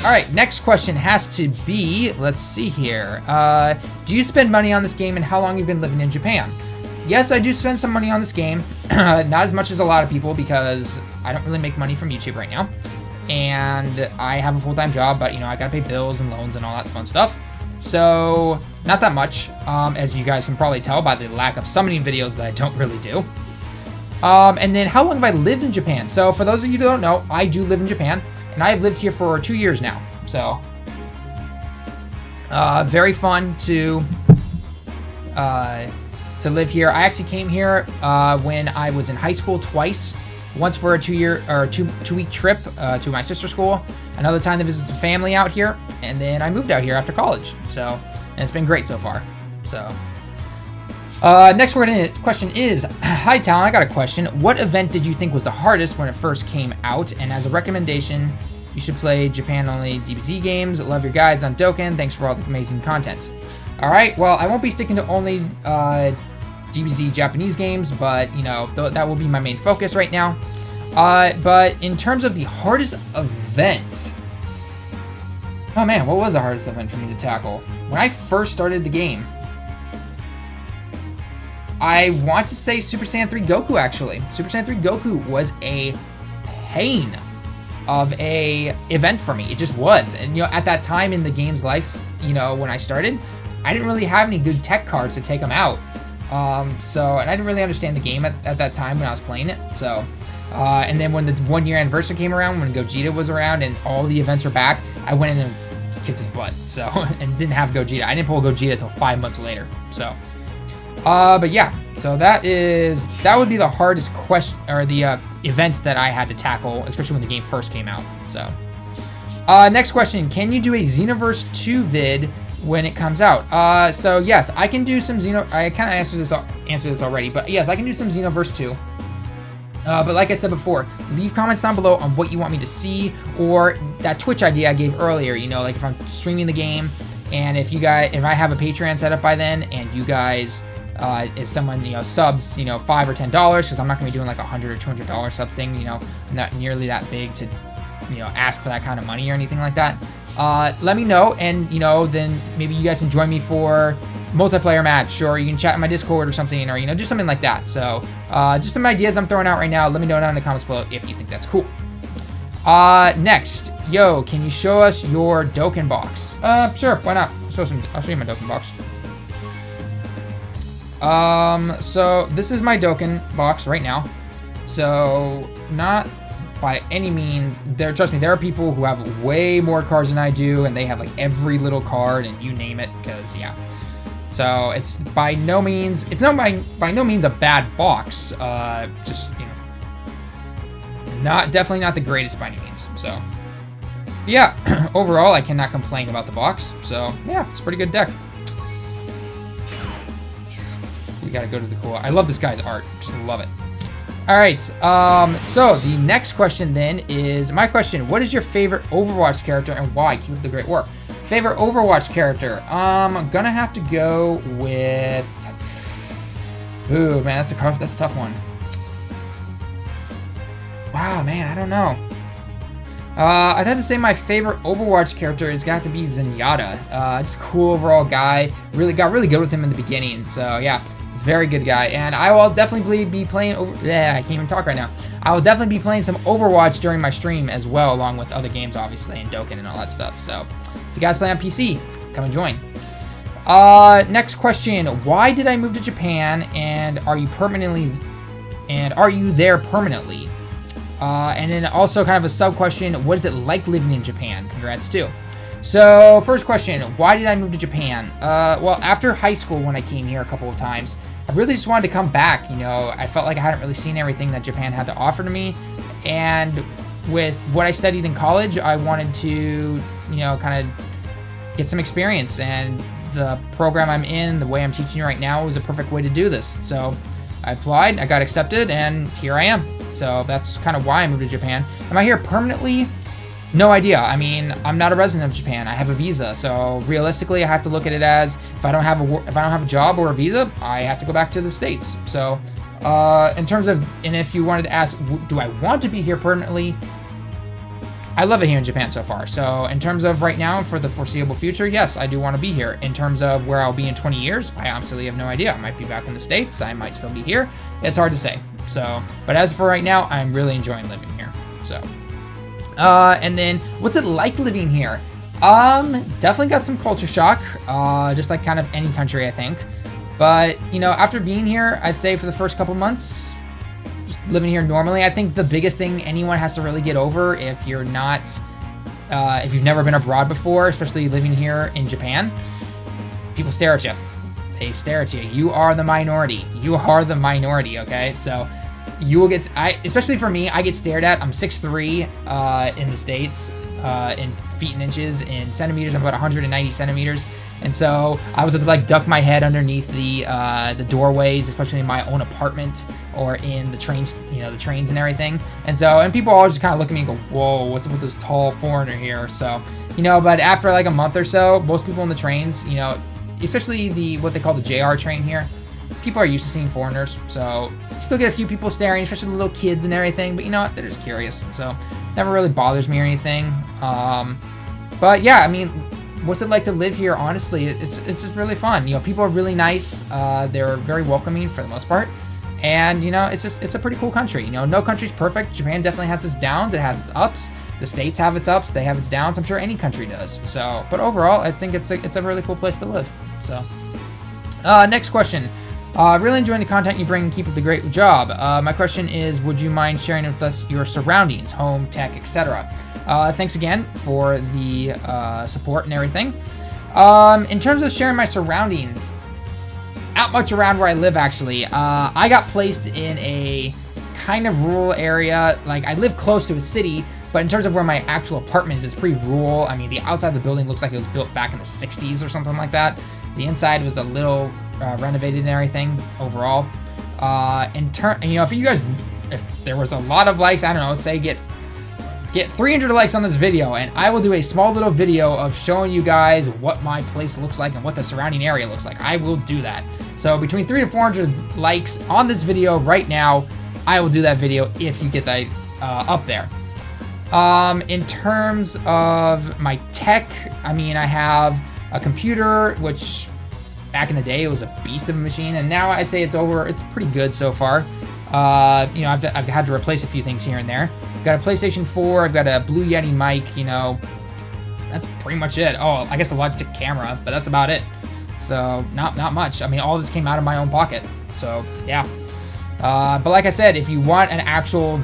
All right, next question has to be, let's see here. Do you spend money on this game, and how long you've been living in Japan? Yes, I do spend some money on this game. Not as much as a lot of people because I don't really make money from YouTube right now. And I have a full-time job, but, you know, I gotta pay bills and loans and all that fun stuff. So, not that much, as you guys can probably tell by the lack of summoning videos that I don't really do. And then, how long have I lived in Japan? So, for those of you who don't know, I do live in Japan, and I've lived here for 2 years now. So, very fun to live here. I actually came here when I was in high school twice. Once for a two-week trip to my sister's school. Another time to visit some family out here, and then I moved out here after college. So, and it's been great so far. So, next question is, hi Talon, I got a question. What event did you think was the hardest when it first came out? And as a recommendation, you should play Japan-only DBZ games. Love your guides on Dokkan. Thanks for all the amazing content. All right, well, I won't be sticking to only DBZ Japanese games, but, you know, that will be my main focus right now. But in terms of the hardest event, oh man, what was the hardest event for me to tackle? When I first started the game, I want to say Super Saiyan 3 Goku, actually. Super Saiyan 3 Goku was a pain of a event for me. It just was. And, you know, at that time in the game's life, you know, when I started, I didn't really have any good tech cards to take them out. And I didn't really understand the game at that time when I was playing it. So, and then when the 1 year anniversary came around, when Gogeta was around and all the events were back, I went in and kicked his butt. So, and didn't have Gogeta. I didn't pull Gogeta until 5 months later. So, but yeah, so that would be the hardest question, or the events that I had to tackle, especially when the game first came out. So, next question, can you do a Xenoverse 2 vid when it comes out? So yes, I can do some I kind of answered this already, but yes, I can do some Xenoverse 2. But like I said before, leave comments down below on what you want me to see, or that Twitch idea I gave earlier, you know, like if I'm streaming the game, and if I have a Patreon set up by then, and you guys, if someone, you know, subs, you know, $5 or $10, because I'm not going to be doing like $100 or $200 sub thing, you know, I'm not nearly that big to, you know, ask for that kind of money or anything like that. Let me know, and, you know, then maybe you guys can join me for multiplayer match, or you can chat in my Discord or something, or, you know, do something like that. So, just some ideas I'm throwing out right now. Let me know down in the comments below if you think that's cool. Next, yo, can you show us your Dokkan box? Sure, why not? I'll show you my Dokkan box. So this is my Dokkan box right now. So, not by any means, trust me, there are people who have way more cards than I do, and they have like every little card and you name it, because yeah. So it's by no means a bad box. Just, you know, definitely not the greatest by any means. So yeah, overall I cannot complain about the box. So yeah, it's a pretty good deck. We gotta go to the cool. I love this guy's art. Just love it. All right, so the next question then is my question. What is your favorite Overwatch character and why? Keep up the great work. Favorite Overwatch character? I'm gonna have to go with... Ooh, man, that's a tough one. Wow, man, I don't know. I'd have to say my favorite Overwatch character has got to be Zenyatta. Just a cool overall guy. Got really good with him in the beginning, so yeah. Very good guy, and I will definitely be playing I can't even talk right now. I will definitely be playing some Overwatch during my stream as well, along with other games, obviously, and Dokkan and all that stuff. So, if you guys play on PC, come and join. Next question: why did I move to Japan, and are you there permanently? And then also kind of a sub question: what is it like living in Japan? Congrats too. So, first question, why did I move to Japan? Well, after high school, when I came here a couple of times, I really just wanted to come back. You know, I felt like I hadn't really seen everything that Japan had to offer to me. And with what I studied in college, I wanted to, you know, kind of get some experience. And the program I'm in, the way I'm teaching right now, was a perfect way to do this. So I applied, I got accepted, and here I am. So that's kind of why I moved to Japan. Am I here permanently? No idea. I mean, I'm not a resident of Japan. I have a visa, so realistically, I have to look at it as if I don't have a job or a visa, I have to go back to the States. So, in terms of, and if you wanted to ask, do I want to be here permanently? I love it here in Japan so far. So in terms of right now, for the foreseeable future, yes, I do want to be here. In terms of where I'll be in 20 years, I absolutely have no idea. I might be back in the States. I might still be here. It's hard to say. So, but as for right now, I'm really enjoying living here. So, and then what's it like living here? Definitely got some culture shock, just like kind of any country, I think. But, you know, after being here, I'd say for the first couple months, just living here normally, I think the biggest thing anyone has to really get over if you're not, if you've never been abroad before, especially living here in Japan, people stare at you. They stare at you. You are the minority. You are the minority, okay? So you will get, especially for me, I get stared at. I'm 6'3", in the States, in feet and inches. In centimeters, I'm about 190 centimeters. And so I was to like duck my head underneath the doorways, especially in my own apartment or in the trains, you know, the trains and everything. And so, and people always just kind of look at me and go, whoa, what's with this tall foreigner here? So, you know, but after like a month or so, most people in the trains, you know, especially what they call the JR train here, people are used to seeing foreigners. So you still get a few people staring, especially the little kids and everything, but you know what, they're just curious. So never really bothers me or anything. But yeah, I mean, what's it like to live here? Honestly, it's just really fun. You know, people are really nice. They're very welcoming for the most part. And you know, it's a pretty cool country. You know, no country's perfect. Japan definitely has its downs. It has its ups. The States have its ups. They have its downs. I'm sure any country does. So, but overall, I think it's a really cool place to live. So, next question. Really enjoying the content you bring and keep up the great job. My question is, would you mind sharing with us your surroundings, home, tech, etc.? Thanks again for the support and everything. In terms of sharing my surroundings, not much around where I live, actually. I got placed in a kind of rural area. Like, I live close to a city, but in terms of where my actual apartment is, it's pretty rural. I mean, the outside of the building looks like it was built back in the 60s or something like that. The inside was a little renovated and everything overall. You know, if there was a lot of likes, I don't know, say get 300 likes on this video, and I will do a small little video of showing you guys what my place looks like and what the surrounding area looks like. I will do that. So between 300 to 400 likes on this video right now, I will do that video if you get that up there. In terms of my tech, I mean, I have a computer, which back in the day it was a beast of a machine, and now I'd say it's pretty good so far. You know, I've had to replace a few things here and there. I've got a PlayStation 4, I've got a Blue Yeti mic, you know, that's pretty much it. Oh, I guess a Logitech camera, but that's about it. So not much. I mean, all this came out of my own pocket. So yeah. But like I said, if you want an actual,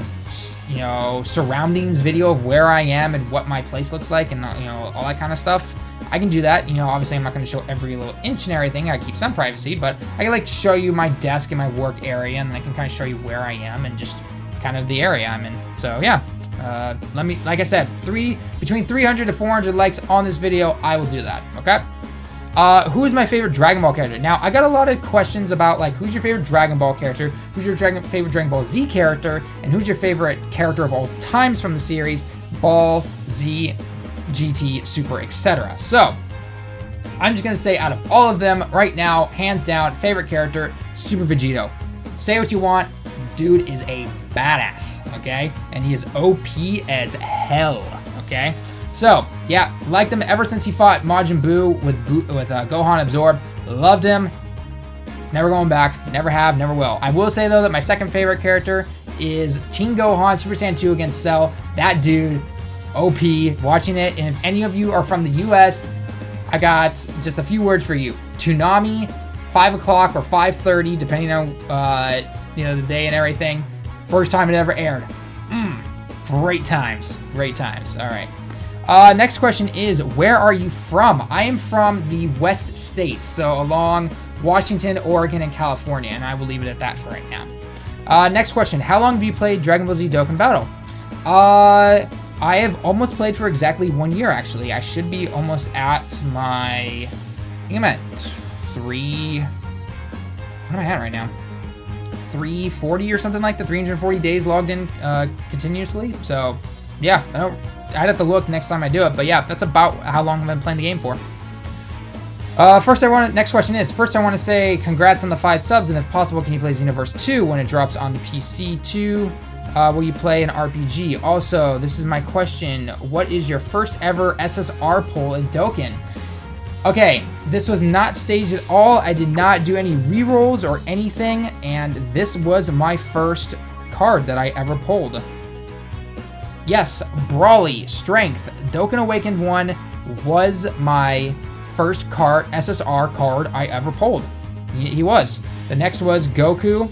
you know, surroundings video of where I am and what my place looks like and, you know, all that kind of stuff, I can do that. You know, obviously I'm not going to show every little inch and everything. I keep some privacy, but I can like show you my desk and my work area, and then I can kind of show you where I am and just kind of the area I'm in. So yeah, like I said, between 300 to 400 likes on this video, I will do that. Okay. Who is my favorite Dragon Ball character? Now, I got a lot of questions about, like, who's your favorite Dragon Ball character, who's your favorite Dragon Ball Z character, and who's your favorite character of all times from the series, Ball, Z, GT, Super, etc. So, I'm just going to say out of all of them right now, hands down, favorite character, Super Vegito. Say what you want, dude is a badass, okay? And he is OP as hell, okay? So, yeah, liked him ever since he fought Majin Buu with Gohan Absorb. Loved him. Never going back. Never have, never will. I will say, though, that my second favorite character is Teen Gohan Super Saiyan 2 against Cell. That dude, OP, watching it. And if any of you are from the US, I got just a few words for you. Toonami, 5 o'clock or 5:30, depending on, you know, the day and everything. First time it ever aired. Great times. Great times. All right. Next question is, where are you from? I am from the West States, so along Washington, Oregon, and California, and I will leave it at that for right now. Next question, how long have you played Dragon Ball Z Dokkan Battle? I have almost played for exactly 1 year, actually. I should be almost at I think I'm at 3, what am I at right now? 340 or something like that, 340 days logged in continuously, so yeah, I'd have to look next time I do it, but yeah, that's about how long I've been playing the game for. Next question is, first I want to say congrats on the 5 subs, and if possible, can you play Xenoverse 2 when it drops on the PC too? will you play an RPG? Also, this is my question. What is your first ever SSR pull in Dokkan? Okay, this was not staged at all. I did not do any rerolls or anything, and this was my first card that I ever pulled. Yes, Brawly, Strength, Dokkan Awakened 1 was my first card, SSR card I ever pulled. He was. The next was Goku,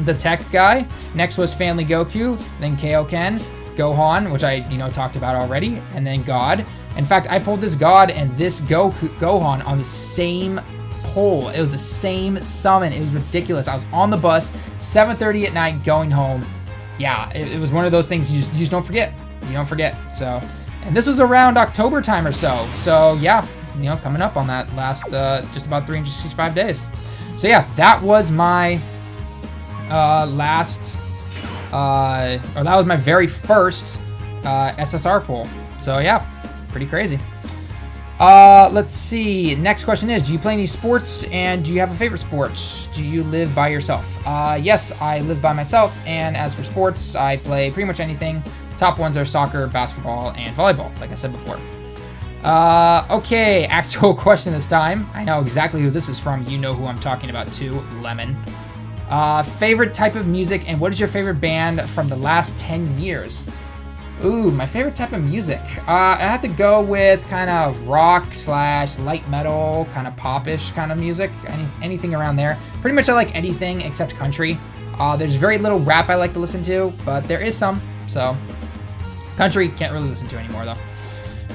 the tech guy. Next was Family Goku, then Kaioken, Gohan, which I, talked about already, and then God. In fact, I pulled this God and this Gohan on the same pull. It was the same summon. It was ridiculous. I was on the bus, 7:30 at night, going home. Yeah, it was one of those things you just don't forget. You don't forget. So, and this was around October time or so. So yeah, coming up on that last just about 365 days. So yeah, that was my that was my very first SSR pull. So yeah, pretty crazy. Let's see. Next question is, do you play any sports, and do you have a favorite sport? Do you live by yourself? Yes, I live by myself, and as for sports, I play pretty much anything. Top ones are soccer, basketball, and volleyball, like I said before. Okay, actual question this time. I know exactly who this is from. You know who I'm talking about too, Lemon. Favorite type of music, and what is your favorite band from the last 10 years? Ooh, my favorite type of music. I have to go with kind of rock / light metal, kind of popish kind of music. Anything around there. Pretty much I like anything except country. There's very little rap I like to listen to, but there is some. So, country can't really listen to anymore though.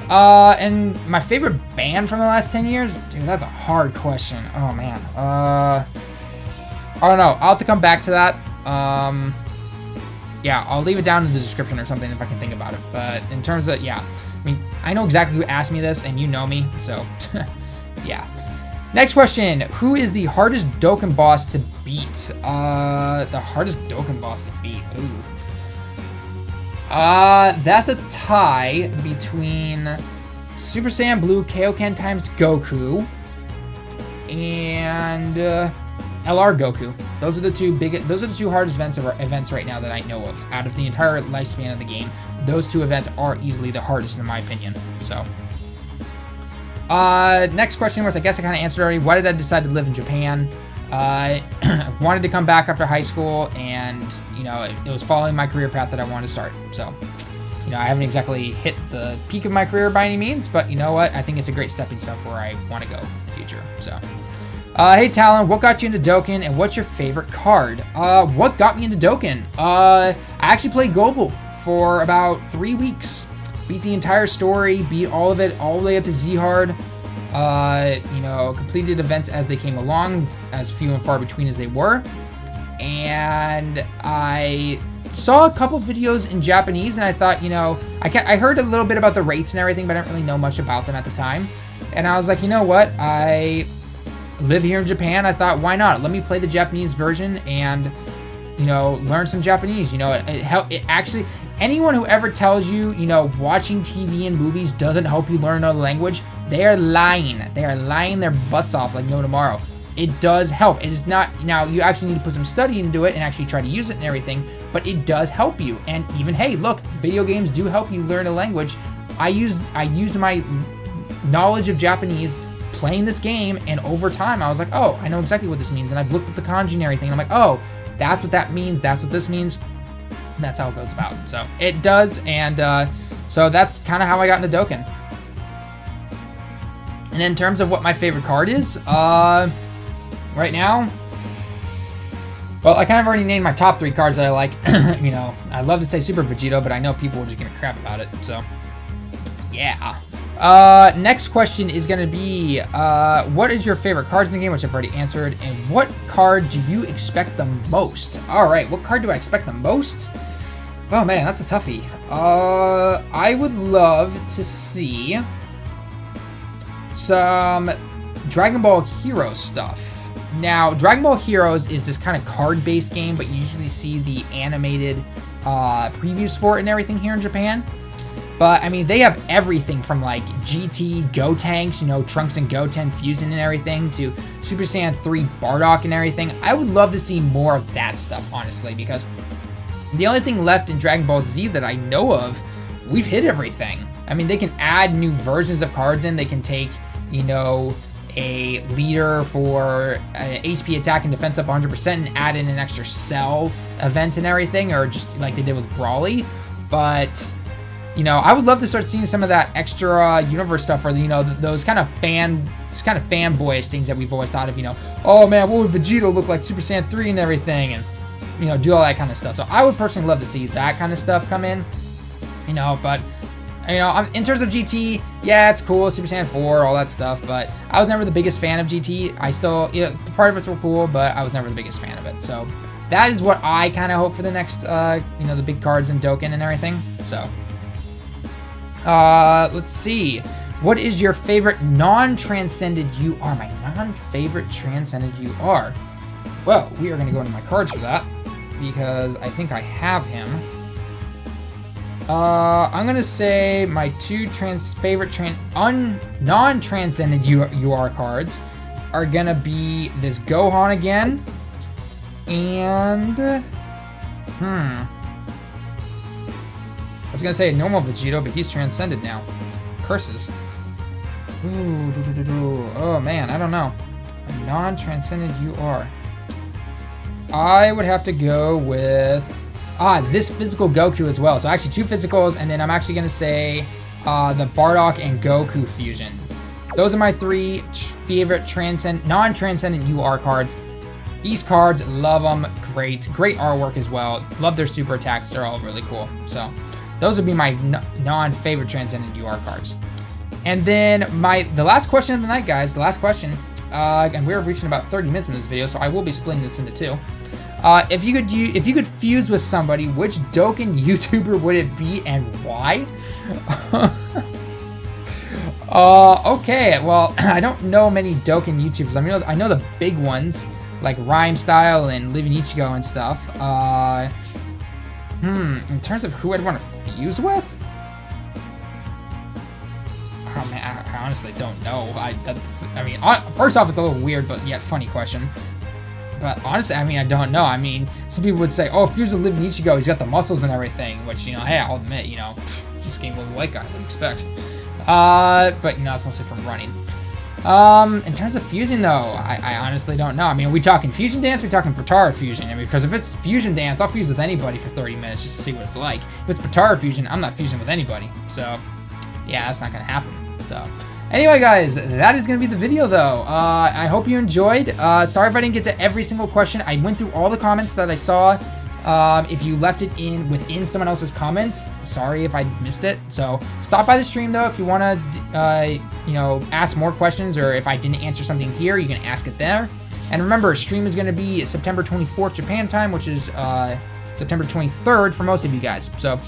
And my favorite band from the last 10 years? Dude, that's a hard question. Oh man. I don't know. I'll have to come back to that. Yeah, I'll leave it down in the description or something if I can think about it. But in terms of, yeah, I mean, I know exactly who asked me this, and you know me, so yeah. Next question: who is the hardest Dokkan boss to beat? The hardest Dokkan boss to beat. Ooh. That's a tie between Super Saiyan Blue Kaioken times Goku and LR Goku. Those are the two hardest events right now that I know of. Out of the entire lifespan of the game, those two events are easily the hardest in my opinion. So, next question, which I guess I kind of answered already. Why did I decide to live in Japan? I wanted to come back after high school, and it was following my career path that I wanted to start. So, I haven't exactly hit the peak of my career by any means, but you know what? I think it's a great stepping stone for where I want to go in the future. So. Hey Talon, what got you into Dokkan, and what's your favorite card? What got me into Dokkan? I actually played Global for about 3 weeks. Beat the entire story, beat all of it, all the way up to Z-Hard. Completed events as they came along, as few and far between as they were. And I saw a couple videos in Japanese, and I thought, I heard a little bit about the rates and everything, but I didn't really know much about them at the time. And I was like, you know what? I live here in Japan. I thought, why not? Let me play the Japanese version and, learn some Japanese. It actually, anyone who ever tells you, watching TV and movies doesn't help you learn another language, they are lying. They are lying their butts off like no tomorrow. It does help. It is not, you actually need to put some study into it and actually try to use it and everything, but it does help you. And even, hey, look, video games do help you learn a language. I used my knowledge of Japanese playing this game, and over time I was like, oh, I know exactly what this means, and I've looked at the kanji and everything, and I'm like, oh, that's what that means, that's what this means, and that's how it goes about. So it does, and so that's kind of how I got into Dokkan. And in terms of what my favorite card is, right now, well, I kind of already named my top 3 cards that I like. I'd love to say Super Vegito, but I know people will just give me crap about it, so yeah. Next question is going to be, what is your favorite cards in the game, which I've already answered, and what card do you expect the most? Alright, what card do I expect the most? Oh man, that's a toughie. I would love to see some Dragon Ball Heroes stuff. Now, Dragon Ball Heroes is this kind of card-based game, but you usually see the animated previews for it and everything here in Japan. But, I mean, they have everything from, like, GT Gotenks, Trunks and Goten fusing and everything, to Super Saiyan 3 Bardock and everything. I would love to see more of that stuff, honestly, because The only thing left in Dragon Ball Z that I know of, we've hit everything. I mean, they can add new versions of cards in. They can take, you know, a leader for HP attack and defense up 100% and add in an extra cell event and everything, or just like they did with Brawly. But, you know, I would love to start seeing some of that extra universe stuff, or, you know, those kind of fanboyish things that we've always thought of, you know, oh man, what would Vegeta look like Super Saiyan 3 and everything, and, you know, do all that kind of stuff. So I would personally love to see that kind of stuff come in, you know. But, you know, in terms of GT, yeah, it's cool, Super Saiyan 4, all that stuff, but I was never the biggest fan of GT. I still, you know, part of it's were cool, but I was never the biggest fan of it. So that is what I kind of hope for the next, you know, the big cards in Dokkan and everything. So, let's see. What is your favorite non-transcended UR? My non-favorite transcended UR. Well, we are going to go into my cards for that, because I think I have him. I'm going to say my two favorite non-transcended UR cards are going to be this Gohan again, and, I was going to say a normal Vegito, but he's transcended now. Curses. Ooh, oh man, I don't know. A non-transcended UR. I would have to go with this physical Goku as well. So actually 2 physicals, and then I'm actually gonna say the Bardock and Goku fusion. Those are my 3 favorite non-transcendent UR cards. These cards, love them. Great artwork as well. Love their super attacks. They're all really cool. So those would be my non-favorite transcendent UR cards. And then the last question of the night, guys, the last question, and we're reaching about 30 minutes in this video, so I will be splitting this into 2. If you could fuse with somebody, which Dokkan YouTuber would it be and why? Okay, well, I don't know many Dokkan YouTubers. I mean, I know the big ones like Rhyme Style and Living Ichigo and stuff. In terms of who I'd want to fuse with? Oh man, I honestly don't know. I mean, first off, it's a little weird, but yet funny question. But honestly, I mean, I don't know. I mean, some people would say, oh, fuse with Living Ichigo, he's got the muscles and everything, which, you know, hey, I'll admit, you know, this game was a white guy, what do you expect? But, you know, it's mostly from running. In terms of fusing, though, I honestly don't know. I mean, are we talking fusion dance? Are we talking Potara fusion? I mean, because if it's fusion dance, I'll fuse with anybody for 30 minutes just to see what it's like. If it's Potara fusion, I'm not fusing with anybody. So, yeah, that's not going to happen. So, anyway, guys, that is going to be the video, though. I hope you enjoyed. Sorry if I didn't get to every single question. I went through all the comments that I saw. If you left it within someone else's comments, sorry if I missed it. So, stop by the stream, though, if you want to, you know, ask more questions, or if I didn't answer something here, you can ask it there. And remember, stream is going to be September 24th Japan time, which is September 23rd for most of you guys. So,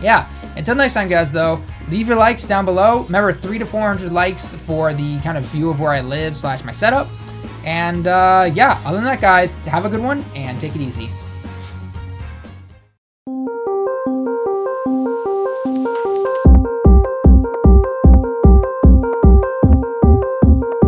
yeah. Until next time, guys, though, leave your likes down below. Remember, 300 to 400 likes for the kind of view of where I live / my setup. And, yeah, other than that, guys, have a good one and take it easy.